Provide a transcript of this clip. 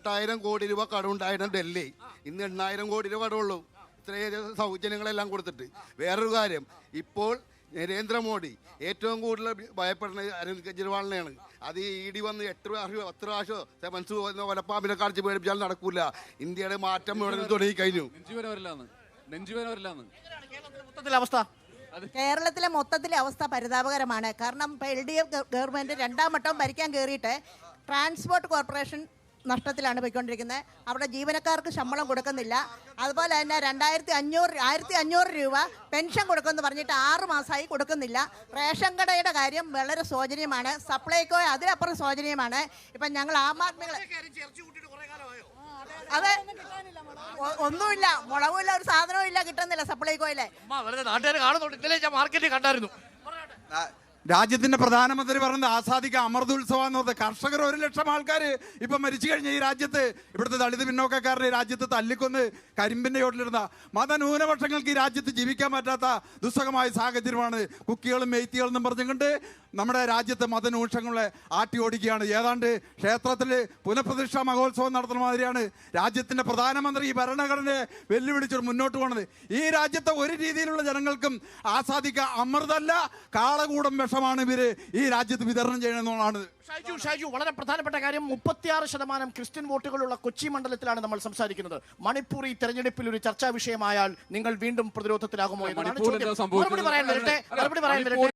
18,000 കോടി രൂപ കടമുണ്ടായിരുന്നു ഡൽഹി. ഇന്ന് 8,000 കോടി രൂപ കടമുള്ളൂ. ഇത്രയും സൗജന്യങ്ങളെല്ലാം കൊടുത്തിട്ട്. വേറൊരു കാര്യം, ഇപ്പോൾ നരേന്ദ്രമോദി ഏറ്റവും കൂടുതൽ ഭയപ്പെടുന്നത് അരവിന്ദ് കെജ്രിവാളിനെയാണ്. അത് ഇ വന്ന് 8 പ്രാവശ്യം 10 പ്രാവശ്യം മനസ്സ് വലപ്പാമ്പിനെ കാണിച്ച് പേടിപ്പിച്ചാൽ നടക്കൂല. ഇന്ത്യയുടെ മാറ്റം ഇവിടെ തുടങ്ങി കഴിഞ്ഞു. കേരളത്തിലെ മൊത്തത്തിലെ അവസ്ഥ പരിതാപകരമാണ്. കാരണം ഇപ്പോൾ LDF ഗവൺമെൻറ് 2ാം വട്ടം ഭരിക്കാൻ കയറിയിട്ട് ട്രാൻസ്പോർട്ട് കോർപ്പറേഷൻ നഷ്ടത്തിലാണ് പോയിക്കൊണ്ടിരിക്കുന്നത്. അവിടെ ജീവനക്കാർക്ക് ശമ്പളം കൊടുക്കുന്നില്ല. അതുപോലെ തന്നെ 1,500 രൂപ പെൻഷൻ കൊടുക്കുമെന്ന് പറഞ്ഞിട്ട് 6 മാസമായി കൊടുക്കുന്നില്ല. റേഷൻ കടയുടെ കാര്യം വളരെ ശോചനീയമാണ്. സപ്ലൈകോ അതിലപ്പുറം ശോചനീയമാണ്. ഇപ്പം ഞങ്ങൾ ആം ആദ്മികളെ അതെ ഒന്നുമില്ല, മുളകുമില്ല, ഒരു സാധനവും ഇല്ല, കിട്ടുന്നില്ല സപ്ലൈകോയിലെ. നാട്ടുകാർ കാണുന്നുണ്ട്, ഇന്നലെ ഞാൻ മാർക്കറ്റിൽ കണ്ടായിരുന്നു. രാജ്യത്തിന്റെ പ്രധാനമന്ത്രി പറയുന്നത് ആസാദിക അമൃതോത്സവം എന്ന് പറഞ്ഞത്. കർഷകർ 1,00,000 ആൾക്കാർ ഇപ്പം മരിച്ചു കഴിഞ്ഞ ഈ രാജ്യത്ത്, ഇവിടുത്തെ ദളിത് പിന്നോക്കക്കാരുടെ രാജ്യത്ത് തല്ലിക്കൊന്ന് കരിമ്പിന്റെ ചോട്ടിലിരുന്ന മതന്യൂനപക്ഷങ്ങൾക്ക് ഈ രാജ്യത്ത് ജീവിക്കാൻ പറ്റാത്ത ദുസ്സഹമായ സാഹചര്യമാണ്. കുക്കികളും മെയ്ത്തികളും എന്നും പറഞ്ഞുകൊണ്ട് നമ്മുടെ രാജ്യത്ത് മതന്യൂനപക്ഷങ്ങളെ ആട്ടി ഓടിക്കുകയാണ്. ഏതാണ്ട് ക്ഷേത്രത്തിൽ പുനഃപ്രതിഷ്ഠാ മഹോത്സവം നടത്തുന്ന മാതിരിയാണ് രാജ്യത്തിന്റെ പ്രധാനമന്ത്രി ഈ ഭരണഘടനയെ വെല്ലുവിളിച്ച് മുന്നോട്ട് പോകുന്നത്. ഈ രാജ്യത്തെ ഒരു രീതിയിലുള്ള ജനങ്ങൾക്കും ആസാദിക അമൃതല്ല കാളകൂടം വിഷമാണ് ഇവര് ഈ രാജ്യത്ത് വിതരണം ചെയ്യണമെന്നുള്ളതാണ്. ഷൈജു, വളരെ പ്രധാനപ്പെട്ട കാര്യം, 36% ക്രിസ്ത്യൻ വോട്ടുകളുള്ള കൊച്ചി മണ്ഡലത്തിലാണ് നമ്മൾ സംസാരിക്കുന്നത്. മണിപ്പൂർ ഈ തെരഞ്ഞെടുപ്പിൽ ഒരു ചർച്ചാ വിഷയമായാൽ നിങ്ങൾ വീണ്ടും പ്രതിരോധത്തിലാകുമോ എന്നാണ് ചോദ്യം. മറുപടി പറയാൻ വരട്ടെ.